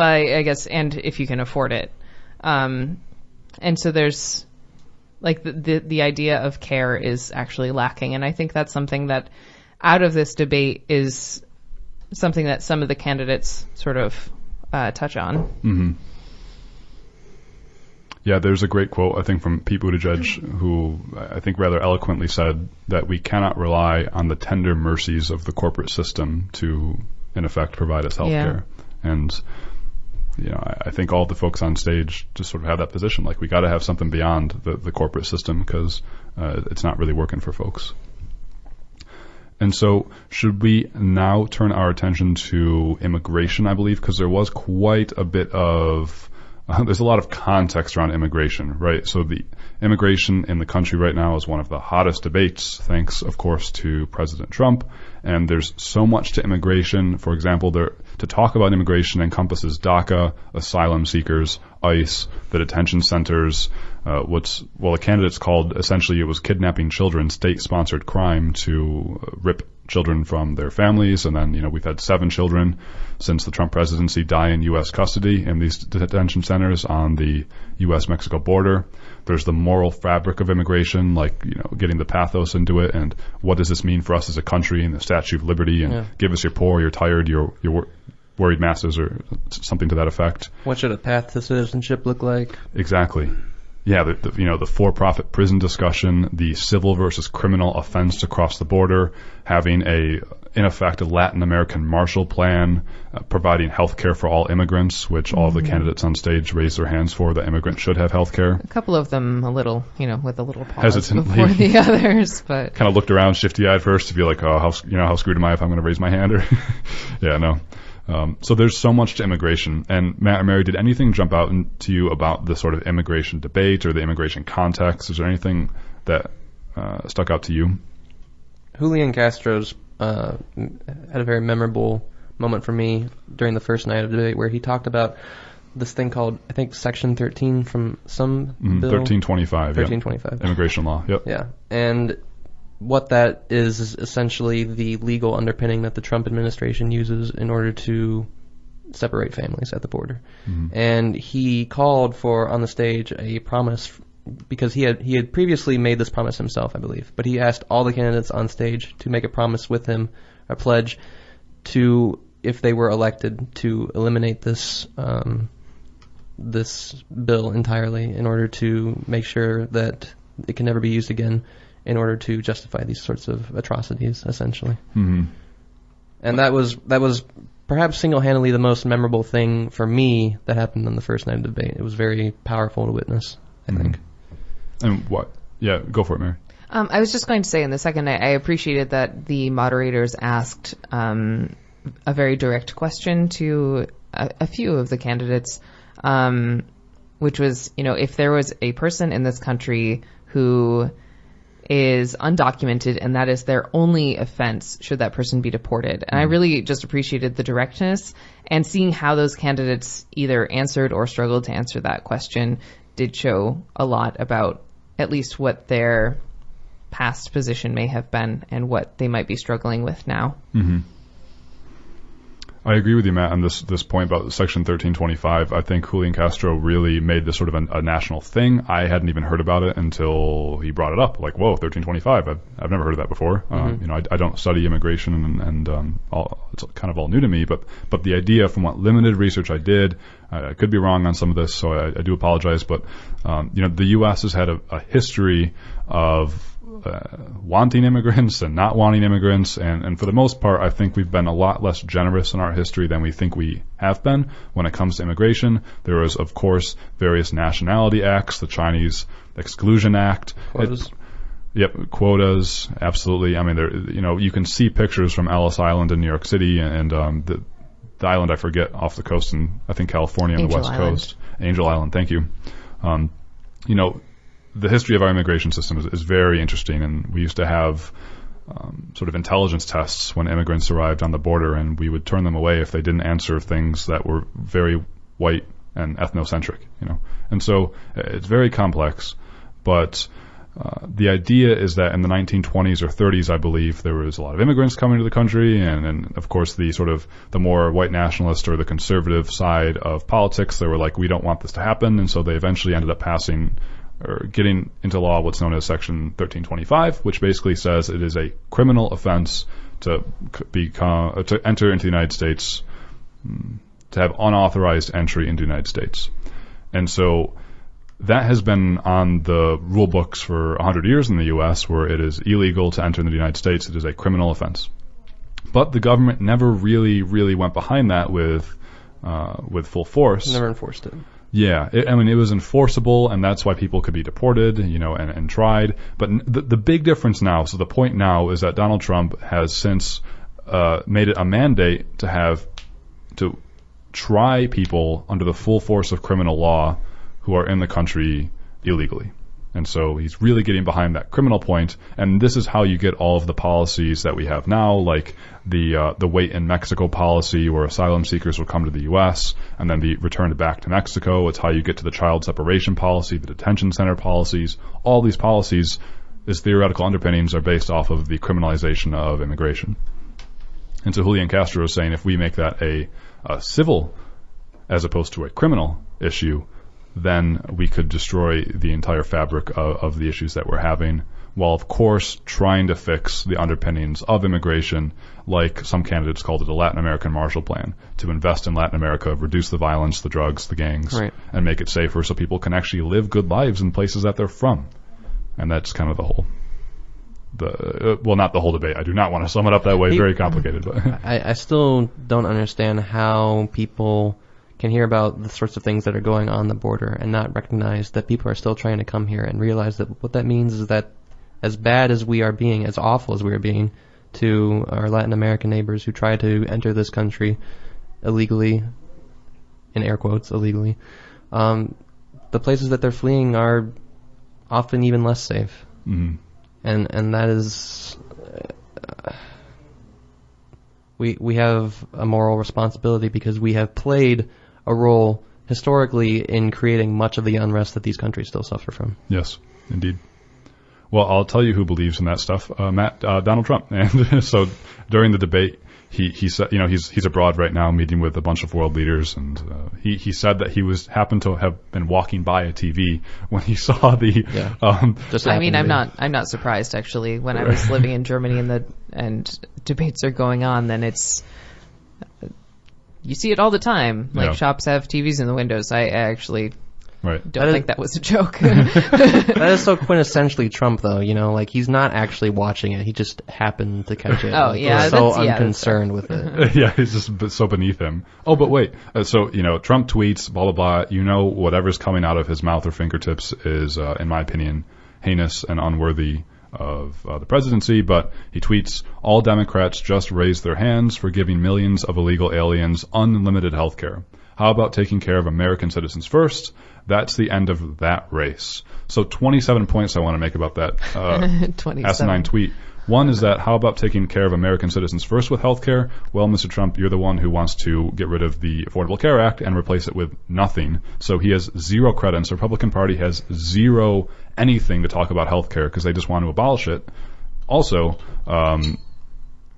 and if you can afford it. And so there's like the idea of care is actually lacking. And I think that's something that out of this debate is something that some of the candidates sort of touch on. Mm-hmm. Yeah, there's a great quote, I think, from Pete Buttigieg, who I think rather eloquently said that we cannot rely on the tender mercies of the corporate system to, in effect, provide us health care. And I think all the folks on stage just sort of have that position. Like, we got to have something beyond the corporate system because it's not really working for folks. And so should we now turn our attention to immigration, I believe, because there was quite a bit of there's a lot of context around immigration, right? So the immigration in the country right now is one of the hottest debates, thanks, of course, to President Trump. And there's so much to immigration. For example, to talk about immigration encompasses DACA, asylum seekers, ICE, the detention centers, the candidates called, essentially it was kidnapping children, state-sponsored crime to rip children from their families. And then, we've had 7 children since the Trump presidency die in U.S. custody in these detention centers on the U.S.-Mexico border. There's the moral fabric of immigration, like, getting the pathos into it, and what does this mean for us as a country, and the Statue of Liberty, and give us your poor, you're tired, you're worried masses, or something to that effect. What should a path to citizenship look like? Exactly. Yeah, the for-profit prison discussion, the civil versus criminal offense to cross the border, having in effect, a Latin American Marshall Plan, providing health care for all immigrants, which all of the candidates on stage raised their hands for, that immigrants should have health care. A couple of them a little, with a little pause hesitantly before the others, but kind of looked around shifty-eyed first to be like, oh, how screwed am I if I'm going to raise my hand? Or yeah, no. So there's so much to immigration. And Matt or Mary, did anything jump out to you about the sort of immigration debate or the immigration context? Is there anything that stuck out to you? Julian Castro's had a very memorable moment for me during the first night of the debate, where he talked about this thing called, I think, Section 13 from some bill. 1325. 1325. Yep. Immigration law. Yep. Yeah. And what that is essentially the legal underpinning that the Trump administration uses in order to separate families at the border. Mm-hmm. And he called for, on the stage, a promise, because he had previously made this promise himself, I believe. But he asked all the candidates on stage to make a promise with him, a pledge, to, if they were elected, to eliminate this this bill entirely in order to make sure that it can never be used again, in order to justify these sorts of atrocities, essentially. Mm-hmm. And that was perhaps single-handedly the most memorable thing for me that happened on the first night of the debate. It was very powerful to witness, I think. And what? Yeah, go for it, Mary. I was just going to say, in the second night, I appreciated that the moderators asked a very direct question to a few of the candidates, which was, if there was a person in this country who is undocumented and that is their only offense, should that person be deported? And I really just appreciated the directness, and seeing how those candidates either answered or struggled to answer that question did show a lot about at least what their past position may have been and what they might be struggling with now. Mm-hmm. I agree with you, Matt, on this point about Section 1325. I think Julian Castro really made this sort of a national thing. I hadn't even heard about it until he brought it up. Like, whoa, 1325. I've never heard of that before. Mm-hmm. I don't study immigration, and it's kind of all new to me. But the idea, from what limited research I did, I could be wrong on some of this, so I do apologize. But the U.S. has had a history of wanting immigrants and not wanting immigrants, and for the most part, I think we've been a lot less generous in our history than we think we have been when it comes to immigration. There was, of course, various nationality acts, the Chinese Exclusion Act. Quotas. Quotas, absolutely. I mean, you can see pictures from Ellis Island in New York City and the island I forget off the coast in, I think, California on the West Coast. Angel Island, thank you. The history of our immigration system is very interesting, and we used to have sort of intelligence tests when immigrants arrived on the border, and we would turn them away if they didn't answer things that were very white and ethnocentric, And so it's very complex, but the idea is that in the 1920s or 30s, I believe, there was a lot of immigrants coming to the country, and of course the more white nationalist or the conservative side of politics, they were like, we don't want this to happen, and so they eventually ended up passing or getting into law what's known as Section 1325, which basically says it is a criminal offense to enter into the United States, to have unauthorized entry into the United States. And so that has been on the rule books for 100 years in the U.S., where it is illegal to enter into the United States. It is a criminal offense. But the government never really, really went behind that with full force. Never enforced it. Yeah, it was enforceable, and that's why people could be deported, and tried. But the big difference now, so the point now is that Donald Trump has since made it a mandate to try people under the full force of criminal law who are in the country illegally. And so he's really getting behind that criminal point, and this is how you get all of the policies that we have now, like the wait in Mexico policy, where asylum seekers will come to the U.S. and then be returned back to Mexico. It's how you get to the child separation policy, the detention center policies. All these policies His theoretical underpinnings are based off of the criminalization of immigration. And so Julian Castro is saying if we make that a civil as opposed to a criminal issue, then we could destroy the entire fabric of the issues that we're having, while of course trying to fix the underpinnings of immigration, like some candidates called it a Latin American Marshall Plan, to invest in Latin America, reduce the violence, the drugs, the gangs, right, and make it safer so people can actually live good lives in places that they're from. And that's kind of the whole, well, not the whole debate. I do not want to sum it up that way. It's very complicated. But I still don't understand how people can hear about the sorts of things that are going on the border and not recognize that people are still trying to come here, and realize that what that means is that as bad as we are being, as awful as we are being to our Latin American neighbors who try to enter this country illegally, in air quotes, illegally, the places that they're fleeing are often even less safe. mm-hmm. And that is, we have a moral responsibility because we have played a role historically in creating much of the unrest that these countries still suffer from. Yes, indeed. Well, I'll tell you who believes in that stuff, Matt, Donald Trump. And so during the debate, he said, he's abroad right now meeting with a bunch of world leaders, and he said that he happened to have been walking by a TV when he saw the. Yeah. I'm not surprised actually. When I was living in Germany and debates are going on, then it's. You see it all the time. Like shops have TVs in the windows. I actually don't think that was a joke. That is so quintessentially Trump, though. Like he's not actually watching it. He just happened to catch it. Oh, like, yeah, he's so unconcerned with it. Yeah, he's just so beneath him. Oh, but wait. So Trump tweets, blah blah blah. Whatever's coming out of his mouth or fingertips is, in my opinion, heinous and unworthy of the presidency, but he tweets, all Democrats just raised their hands for giving millions of illegal aliens unlimited health care. How about taking care of American citizens first? That's the end of that race. So 27 points I want to make about that asinine tweet. One is that how about taking care of American citizens first with health care? Well, Mr. Trump, you're the one who wants to get rid of the Affordable Care Act and replace it with nothing. So he has zero credence. The Republican Party has zero anything to talk about health care because they just want to abolish it. Also,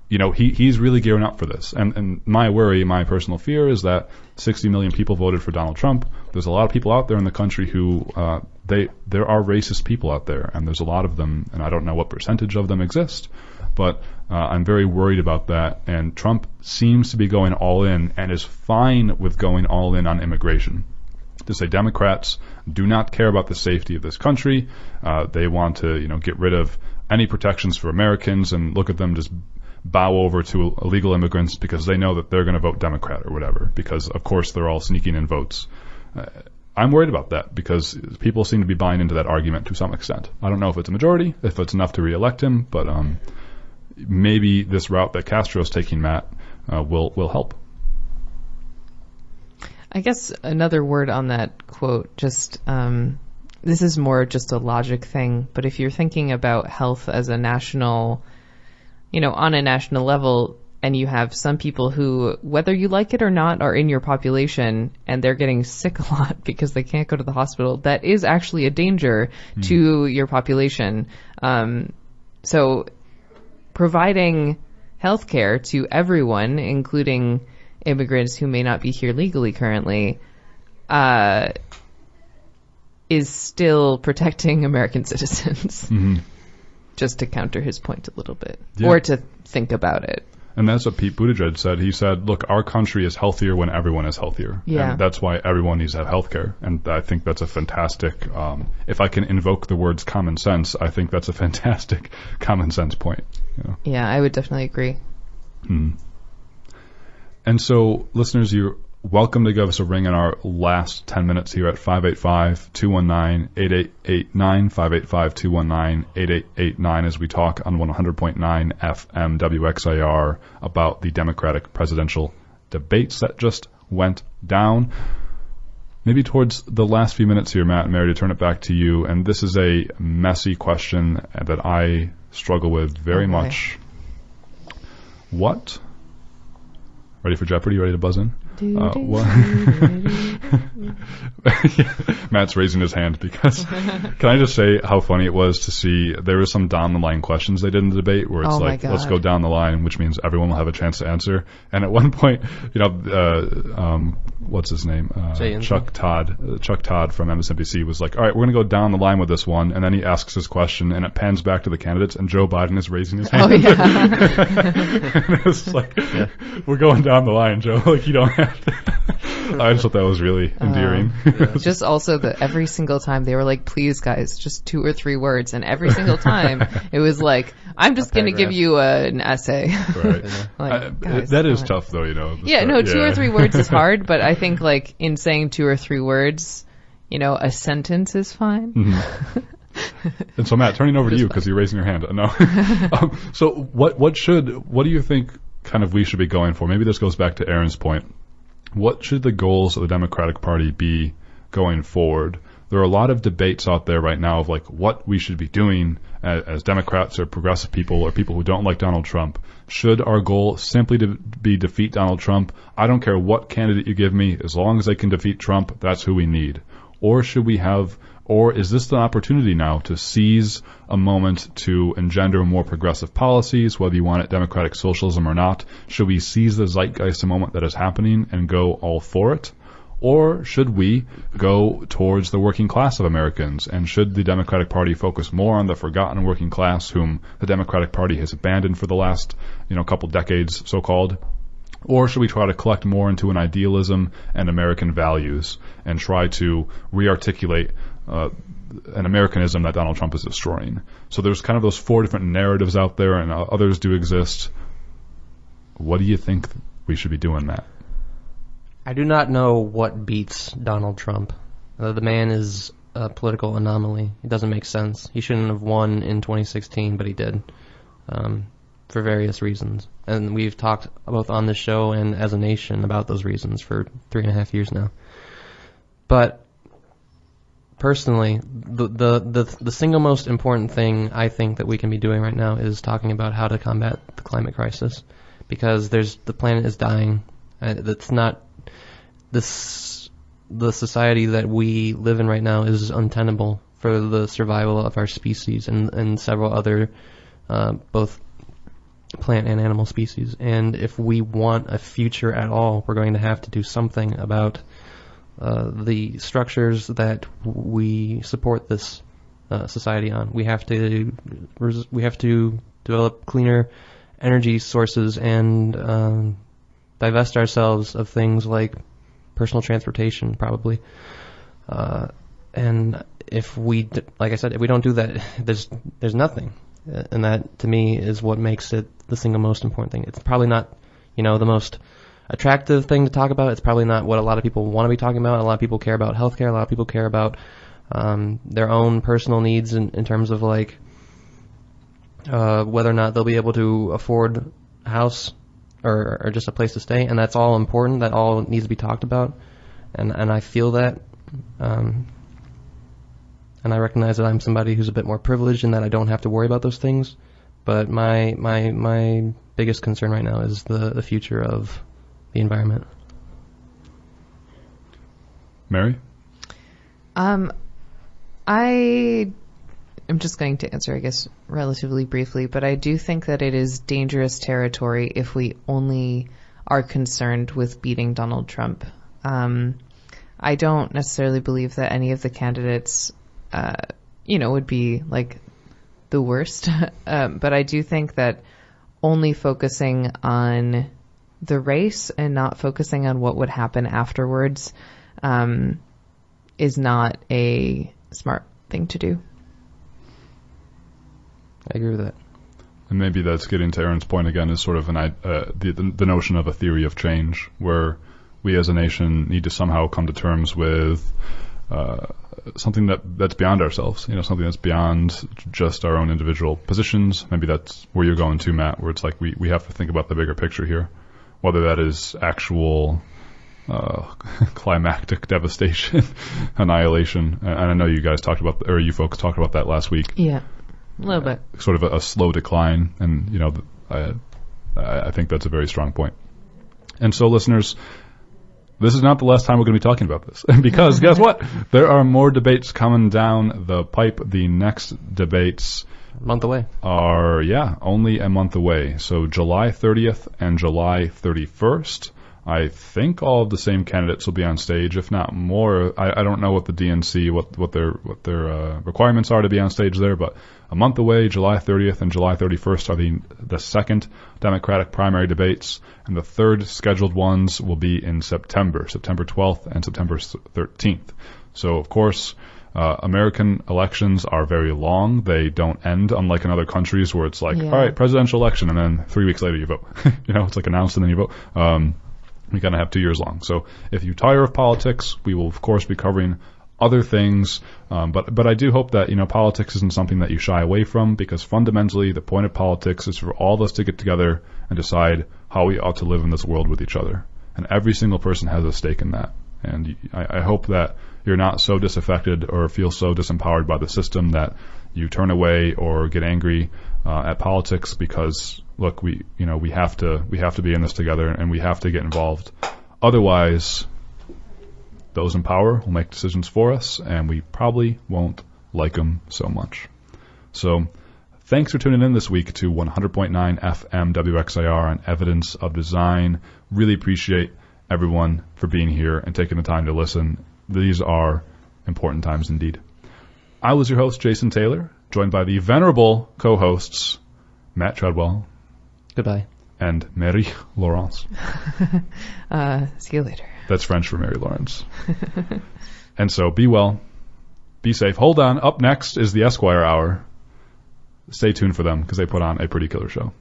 he's really gearing up for this. And my worry, my personal fear is that 60 million people voted for Donald Trump. There's a lot of people out there in the country who, there are racist people out there, and there's a lot of them, and I don't know what percentage of them exist, but I'm very worried about that. And Trump seems to be going all in and is fine with going all in on immigration. To say Democrats do not care about the safety of this country. They want to, get rid of any protections for Americans and look at them just bow over to illegal immigrants because they know that they're going to vote Democrat or whatever, because of course they're all sneaking in votes. I'm worried about that because people seem to be buying into that argument to some extent. I don't know if it's a majority, if it's enough to reelect him, but maybe this route that Castro's taking, Matt, will help. I guess another word on that quote, just this is more just a logic thing, but if you're thinking about health as a national, on a national level, and you have some people who, whether you like it or not, are in your population and they're getting sick a lot because they can't go to the hospital, that is actually a danger to your population. So providing health care to everyone, including immigrants who may not be here legally currently, is still protecting American citizens. Mm-hmm. Just to counter his point a little bit, or to think about it. And that's what Pete Buttigieg said. He said, look, our country is healthier when everyone is healthier. Yeah. And that's why everyone needs to have health care. And I think that's a fantastic, if I can invoke the words common sense, I think that's a fantastic common sense point. Yeah, I would definitely agree. And so, listeners, you're welcome to give us a ring in our last 10 minutes here at 585-219-8889, 585-219-8889, as we talk on 100.9 FM WXIR about the Democratic presidential debates that just went down. Maybe towards the last few minutes here, Matt and Mary, to turn it back to you. And this is a messy question that I struggle with very much. What? Ready for Jeopardy? Ready to buzz in? Matt's raising his hand because can I just say how funny it was to see there were some down the line questions they did in the debate where it's Oh my like, let's God. go down the line, which means everyone will have a chance to answer. And at one point, what's his name? Jay Inslee. Chuck Todd from MSNBC was like, all right, we're going to go down the line with this one. And then he asks his question and it pans back to the candidates and Joe Biden is raising his hand. Oh yeah. And it's like, we're going down the line, Joe. Like, you don't have to. I just thought that was really endearing. Just also that every single time they were like, please guys, just 2 or 3 words. And every single time it was like, I'm just going to give you an essay. Right. Like, guys, that is come on. tough, though, you know. Yeah, no, 2 or 3 words is hard, but I think like in saying 2 or 3 words, you know, a sentence is fine. Mm-hmm. And so, Matt, turning over to you because you're raising your hand. No. So what do you think kind of we should be going for? Maybe this goes back to Aaron's point. What should the goals of the Democratic Party be going forward? There are a lot of debates out there right now of like what we should be doing as Democrats or progressive people or people who don't like Donald Trump. Should our goal simply to be defeat Donald Trump? I don't care what candidate you give me, as long as they can defeat Trump, that's who we need. Or is this the opportunity now to seize a moment to engender more progressive policies, whether you want it democratic socialism or not? Should we seize the zeitgeist moment that is happening and go all for it? Or should we go towards the working class of Americans? And should the Democratic Party focus more on the forgotten working class whom the Democratic Party has abandoned for the last, couple decades, so-called? Or should we try to collect more into an idealism and American values and try to re-articulate an Americanism that Donald Trump is destroying? So there's kind of those 4 different narratives out there, and others do exist. What do you think we should be doing, Matt? I do not know what beats Donald Trump. The man is a political anomaly. It doesn't make sense. He shouldn't have won in 2016, but he did, for various reasons. And we've talked both on this show and as a nation about those reasons for 3.5 years now. But personally, the single most important thing I think that we can be doing right now is talking about how to combat the climate crisis, because the planet is dying. That's not the society that we live in right now is untenable for the survival of our species and several other both plant and animal species. And if we want a future at all, we're going to have to do something about the structures that we support this society on. We have to develop cleaner energy sources and divest ourselves of things like personal transportation, probably. And if we, like I said, if we don't do that, there's nothing. And that, to me, is what makes it the single most important thing. It's probably not, the most attractive thing to talk about. It's probably not what a lot of people want to be talking about. A lot of people care about healthcare. A lot of people care about their own personal needs in terms of like whether or not they'll be able to afford a house or just a place to stay. And that's all important. That all needs to be talked about. And I feel that. And I recognize that I'm somebody who's a bit more privileged in that I don't have to worry about those things. But my biggest concern right now is the future of the environment. Mary? I am just going to answer, I guess, relatively briefly, but I do think that it is dangerous territory if we only are concerned with beating Donald Trump. I don't necessarily believe that any of the candidates would be like the worst. But I do think that only focusing on the race and not focusing on what would happen afterwards is not a smart thing to do. I agree with that. And maybe that's getting to Aaron's point again, is sort of the notion of a theory of change, where we as a nation need to somehow come to terms with something that's beyond ourselves, something that's beyond just our own individual positions. Maybe that's where you're going to, Matt, where it's like we have to think about the bigger picture here, whether that is actual climactic devastation, annihilation. And I know you guys talked about, or you folks talked about that last week. Yeah, a little bit. Sort of a slow decline, and I think that's a very strong point. And so, listeners, this is not the last time we're going to be talking about this. Because guess what? There are more debates coming down the pipe. The next debates A month away. are, only a month away. So July 30th and July 31st. I think all of the same candidates will be on stage, if not more. I don't know what the DNC, what their requirements are to be on stage there, but a month away, July 30th and July 31st are the second Democratic primary debates, and the third scheduled ones will be in September 12th and September 13th. So, of course, American elections are very long. They don't end, unlike in other countries where it's like, all right, presidential election, and then 3 weeks later you vote. It's like announced and then you vote. We kind of have 2 years long. So if you tire of politics, we will, of course, be covering other things. But I do hope that, politics isn't something that you shy away from, because fundamentally the point of politics is for all of us to get together and decide how we ought to live in this world with each other. And every single person has a stake in that. And I hope that you're not so disaffected or feel so disempowered by the system that you turn away or get angry at politics, because look, we have to be in this together, and we have to get involved. Otherwise, those in power will make decisions for us, and we probably won't like them so much. So thanks for tuning in this week to 100.9 FM WXIR on Evidence of Design. Really appreciate everyone for being here and taking the time to listen. These are important times indeed. I was your host, Jason Taylor, joined by the venerable co-hosts, Matt Treadwell. Goodbye. And Mary Laurence. See you later. That's French for Mary Lawrence. And so be well, be safe. Hold on. Up next is the Esquire Hour. Stay tuned for them, because they put on a pretty killer show.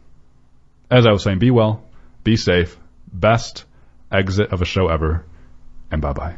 As I was saying, be well, be safe, best exit of a show ever, and bye-bye.